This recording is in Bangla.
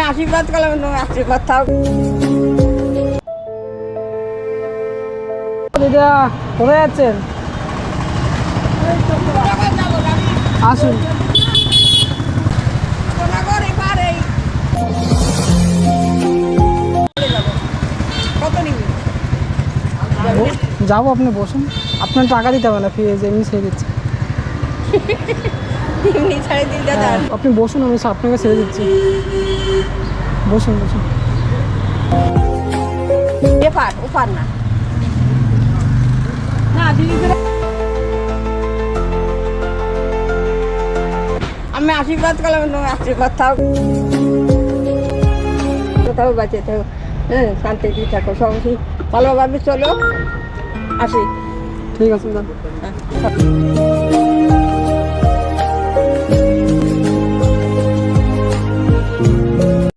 আশীর্বাদ করলাম, তুমি আশীর্বাদ থাক। দিদা কোথায় যাচ্ছেন? আসুন। কত নিবি? যাবো, আপনি বসুন। আপনার টাকা দিতে হবে না, ফিরে এমনি ছেড়ে দিচ্ছি। এমনি ছাড়ে দিই দাদা। হ্যাঁ, আপনি বসুন, আমি আপনাকে ছেড়ে দিচ্ছি। বসুন বসুন। এপার ওপার না, না দিদি আমি আশীর্বাদ করলাম, তুমি আশীর্বাদ থাক। কোথাও বাঁচে থাকো, হ্যাঁ, শান্তি থাকো, সবাই ভালোভাবে চলো। আসি। ঠিক আছে দাদা। হ্যাঁ।